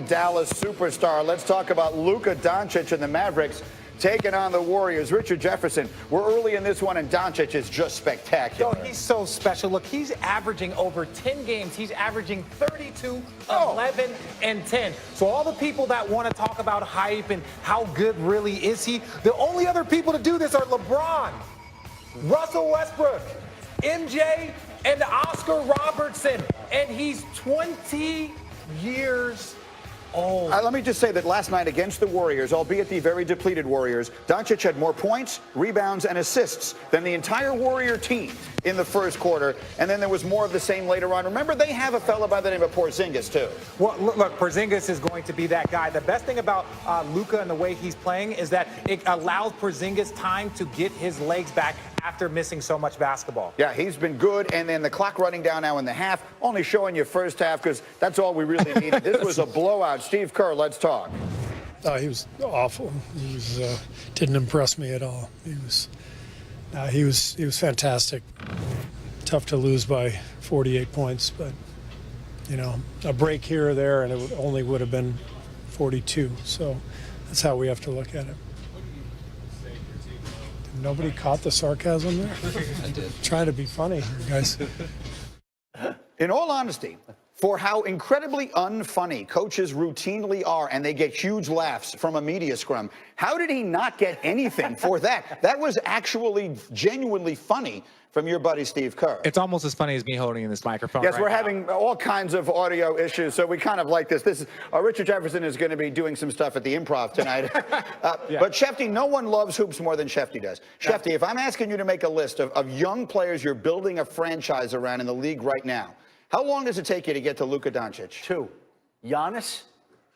Dallas superstar. Let's talk about Luka Doncic and the Mavericks taking on the Warriors. Richard Jefferson, we're early in this one, and Doncic is just spectacular. Yo, he's so special. Look, he's averaging over 10 games. He's averaging 32, 11, and 10. So all the people that want to talk about hype and how good really is he, the only other people to do this are LeBron, Russell Westbrook, MJ, and Oscar Robertson. And he's 20 years old. Let me just say that last night against the Warriors, albeit the very depleted Warriors, Doncic had more points, rebounds, and assists than the entire Warrior team in the first quarter. And then there was more of the same later on. Remember, they have a fella by the name of Porzingis, too. Well, look, Porzingis is going to be that guy. The best thing about Luka and the way he's playing is that it allows Porzingis time to get his legs back after missing so much basketball. Yeah, he's been good. And then the clock running down now in the half, only showing you first half because that's all we really needed. This was a blowout. Steve Kerr, let's talk. He was awful. He was didn't impress me at all. He was fantastic. Tough to lose by 48 points, but you know, a break here or there, and it only would have been 42. So that's how we have to look at it. Nobody caught the sarcasm there? I did. Trying to be funny, guys. In all honesty, for how incredibly unfunny coaches routinely are, and they get huge laughs from a media scrum, how did he not get anything for that? That was actually genuinely funny from your buddy Steve Kerr. It's almost as funny as me holding in this microphone. Yes, right we're now. having all kinds of audio issues, so we kind of like this. This is Richard Jefferson is going to be doing some stuff at the Improv tonight. Yeah. But Shefty, no one loves hoops more than Shefty does. Shefty, if I'm asking you to make a list of young players you're building a franchise around in the league right now, how long does it take you to get to Luka Doncic? 2. Giannis,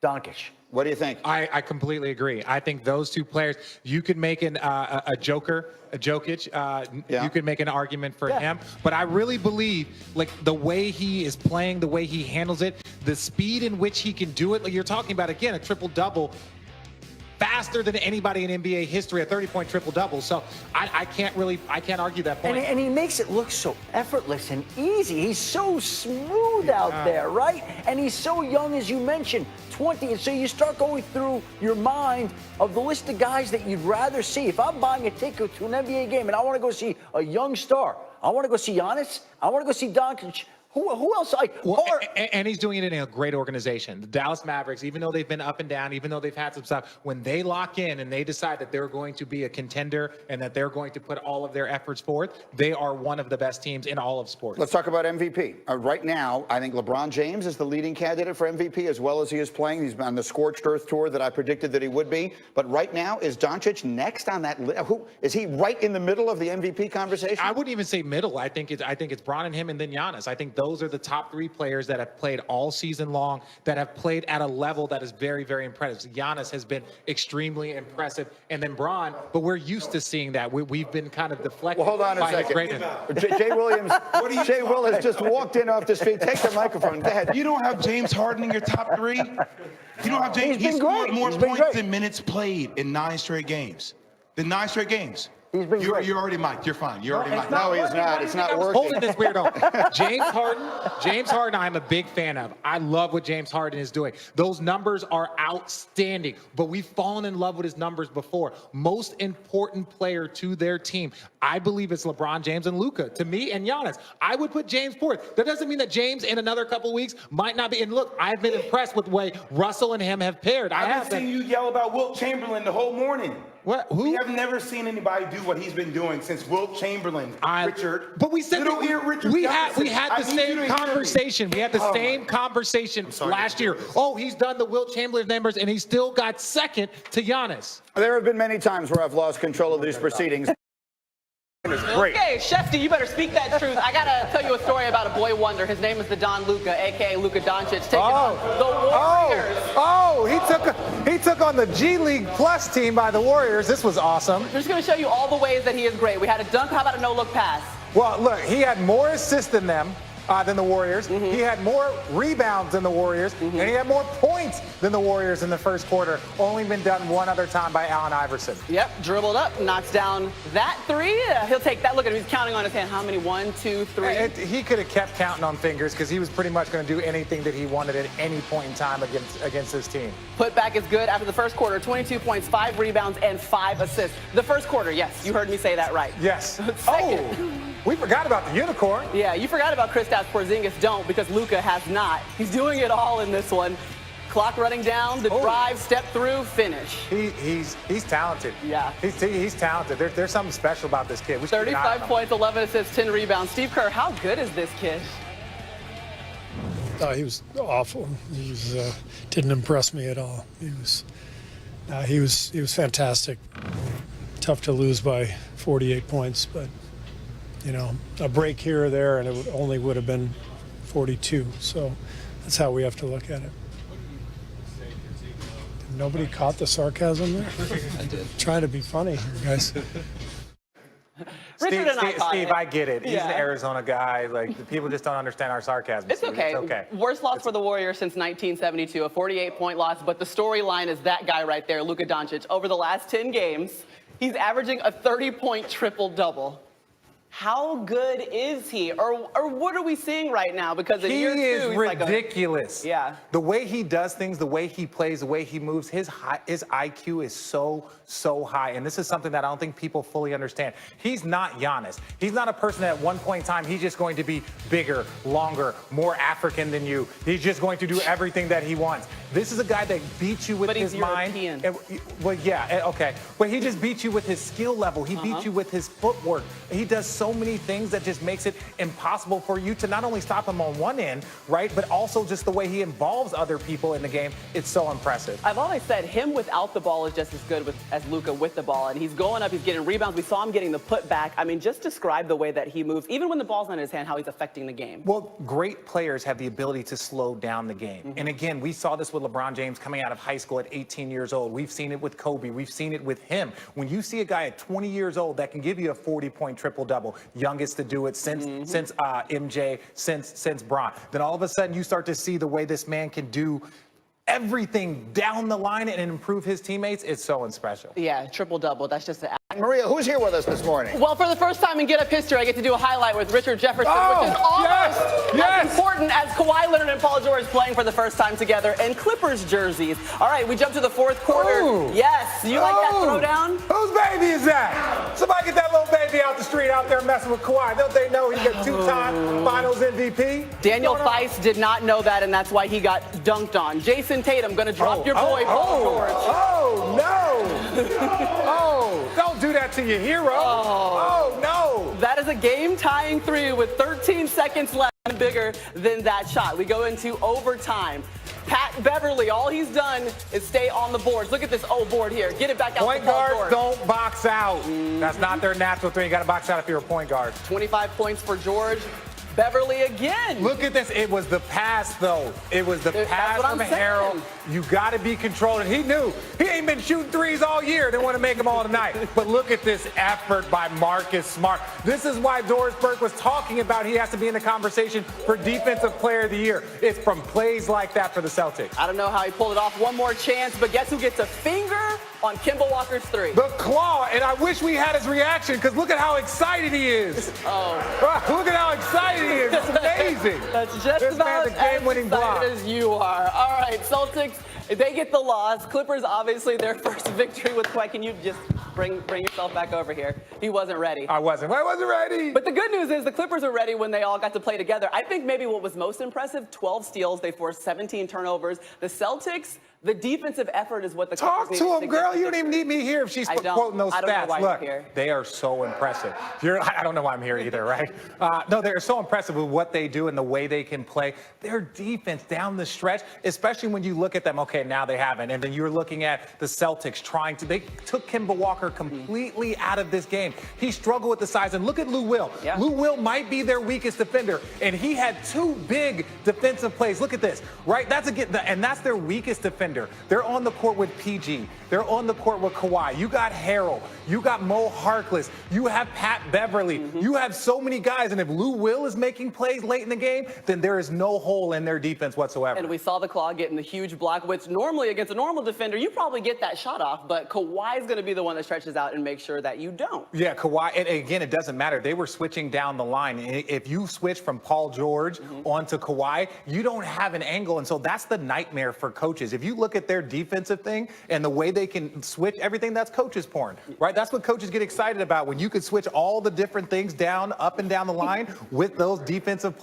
Doncic. What do you think? I completely agree. I think those two players, you could make a Jokic. Yeah. You could make an argument for him. But I really believe, like, the way he is playing, the way he handles it, the speed in which he can do it. Like you're talking about, again, a triple-double faster than anybody in NBA history, a 30-point triple-double. So I can't argue that point. And he makes it look so effortless and easy. He's so smooth out there, right? And he's so young, as you mentioned, 20. And so you start going through your mind of the list of guys that you'd rather see. If I'm buying a ticket to an NBA game and I want to go see a young star, I want to go see Giannis, I want to go see Doncic. Who else? And he's doing it in a great organization. The Dallas Mavericks, even though they've been up and down, even though they've had some stuff, when they lock in and they decide that they're going to be a contender and that they're going to put all of their efforts forth, they are one of the best teams in all of sports. Let's talk about MVP. Right now, I think LeBron James is the leading candidate for MVP as well as he is playing. He's on the Scorched Earth tour that I predicted that he would be. But right now, is Doncic next on that list? Is he right in the middle of the MVP conversation? I wouldn't even say middle. I think it's Bron and him and then Giannis. I think those are the top 3 players that have played all season long, that have played at a level that is very, very impressive. Giannis has been extremely impressive, and then Bron, but we're used to seeing that. We've been kind of deflected. Well, hold on a second. Jay Williams, Jay Will has just walked in off the street. Take the microphone. Go ahead. You don't have James Harden in your top 3? You don't have James. He's scored more points than minutes played in 9 straight games. He's been great. You're already mic'd. You're fine. You're already mic'd. No, he's not. It's not working. Holding this weirdo. James Harden, I'm a big fan of. I love what James Harden is doing. Those numbers are outstanding, but we've fallen in love with his numbers before. Most important player to their team, I believe it's LeBron James and Luka. To me and Giannis, I would put James fourth. That doesn't mean that James in another couple of weeks might not be. And look, I've been impressed with the way Russell and him have paired. I've been seeing you yell about Wilt Chamberlain the whole morning. What? Who? We have never seen anybody do what he's been doing since Wilt Chamberlain, Richard. But we said you don't hear Richard. we had the same conversation. We had the same conversation last year. Oh, he's done the Wilt Chamberlain numbers, and he still got second to Giannis. There have been many times where I've lost control of these proceedings. Great. Okay, Shefty, you better speak that truth. I gotta tell you a story about a boy wonder. His name is the Don Luka, aka Luka Doncic, taking on the Warriors. He took on the G League Plus team by the Warriors. This was awesome. We're just gonna show you all the ways that he is great. We had a dunk. How about a no-look pass? Well, look, he had more assists than them. than the Warriors. He had more rebounds than the Warriors, and he had more points than the Warriors in the first quarter. Only been done one other time by Allen Iverson. Yep, dribbled up, knocks down that three. He'll take that. Look at him. He's counting on his hand. How many? 1, 2, 3. He could have kept counting on fingers because he was pretty much going to do anything that he wanted at any point in time against his team. Putback is good after the first quarter. 22 points, 5 rebounds, and 5 assists. The first quarter, yes, you heard me say that right. Yes. We forgot about the unicorn. Yeah, you forgot about Kristaps Porzingis. Don't, because Luka has not. He's doing it all in this one. Clock running down, the drive, step through, finish. He's talented. Yeah. He's talented. There's something special about this kid. 35 points, 11 assists, 10 rebounds. Steve Kerr, how good is this kid? He was awful. He was didn't impress me at all. He was fantastic. Tough to lose by 48 points, but a break here or there, and it only would have been 42. So that's how we have to look at it. Nobody caught the sarcasm there? I did. Trying to be funny here, guys. Steve, I get it. He's an Arizona guy. Like, the people just don't understand our sarcasm. It's okay. It's okay. Worst loss for the Warriors since 1972, a 48-point loss. But the storyline is that guy right there, Luka Doncic. Over the last 10 games, he's averaging a 30-point triple-double. How good is he? Or what are we seeing right now? Because in year 2, he's ridiculous. Yeah. The way he does things, the way he plays, the way he moves, his IQ is so high. And this is something that I don't think people fully understand. He's not Giannis. He's not a person that at one point in time, he's just going to be bigger, longer, more African than you. He's just going to do everything that he wants. This is a guy that beats you with his mind. Well, yeah, okay. But he just beats you with his skill level. He beats you with his footwork. He does so many things that just makes it impossible for you to not only stop him on one end, right, but also just the way he involves other people in the game. It's so impressive. I've always said him without the ball is just as good as Luka with the ball. And he's going up, he's getting rebounds. We saw him getting the putback. I mean, just describe the way that he moves, even when the ball's not in his hand, how he's affecting the game. Well, great players have the ability to slow down the game. And again, we saw this with LeBron James coming out of high school at 18 years old. We've seen it with Kobe. We've seen it with him. When you see a guy at 20 years old that can give you a 40-point triple-double, youngest to do it since MJ, since Bron, then all of a sudden you start to see the way this man can do everything down the line and improve his teammates. It's so special. Yeah, triple-double. That's just the Maria, who's here with us this morning? Well, for the first time in Get Up history, I get to do a highlight with Richard Jefferson, which is almost as important as Kawhi Leonard and Paul George playing for the first time together in Clippers jerseys. All right, we jump to the fourth quarter. Yes, you like that throwdown? Whose baby is that? Somebody get that little baby out the street out there messing with Kawhi. Don't they know he got 2-time Finals MVP? Daniel Theis did not know that, and that's why he got dunked on. Jason Tatum going to drop your boy, Paul George. Oh, no. Don't do that to your hero. Oh, no. That is a game-tying three with 13 seconds left, and bigger than that shot. We go into overtime. Pat Beverly, all he's done is stay on the boards. Look at this board here. Get it back out. Point guards don't box out. That's not their natural thing. You got to box out if you're a point guard. 25 points for George. Beverly again. Look at this. It was the pass, though. It was the pass from Harrell. You got to be controlled. And he knew. He ain't been shooting threes all year. They want to make them all tonight. But look at this effort by Marcus Smart. This is why Doris Burke was talking about he has to be in the conversation for Defensive Player of the Year. It's from plays like that for the Celtics. I don't know how he pulled it off. One more chance, but guess who gets a finger on Kemba Walker's three? The claw. And I wish we had his reaction because look at how excited he is. Look at how excited he is. It's amazing. That's just about as excited as you are. All right, Celtics, they get the loss. Clippers, obviously, their first victory with Kawhi. Can you just bring yourself back over here? He wasn't ready. I wasn't ready. But the good news is the Clippers were ready when they all got to play together. I think maybe what was most impressive, 12 steals. They forced 17 turnovers. The Celtics, the defensive effort is what the Clippers Talk to him, girl. You don't even need me here if she's quoting those stats. I don't know why Look, you're here. They are so impressive. I don't know why I'm here either, right? No, they're so impressive with what they do and the way they can play. Their defense down the stretch, especially when you look at them, okay, now they haven't. And then you're looking at the Celtics they took Kemba Walker completely out of this game. He struggled with the size. And look at Lou Will. Yeah. Lou Will might be their weakest defender. And he had 2 big defensive plays. Look at this, right? And that's their weakest defender. defender. They're on the court with PG. They're on the court with Kawhi. You got Harrell. You got Mo Harkless. You have Pat Beverly. You have so many guys. And if Lou Will is making plays late in the game, then there is no hole in their defense whatsoever. And we saw the Claw getting the huge block, which normally against a normal defender, you probably get that shot off, but Kawhi's going to be the one that stretches out and makes sure that you don't. Yeah, Kawhi, and again, it doesn't matter. They were switching down the line. If you switch from Paul George onto Kawhi, you don't have an angle. And so that's the nightmare for coaches. If you look at their defensive thing and the way they can switch everything, that's coaches porn, right? That's what coaches get excited about, when you can switch all the different things down, up and down the line with those defensive players.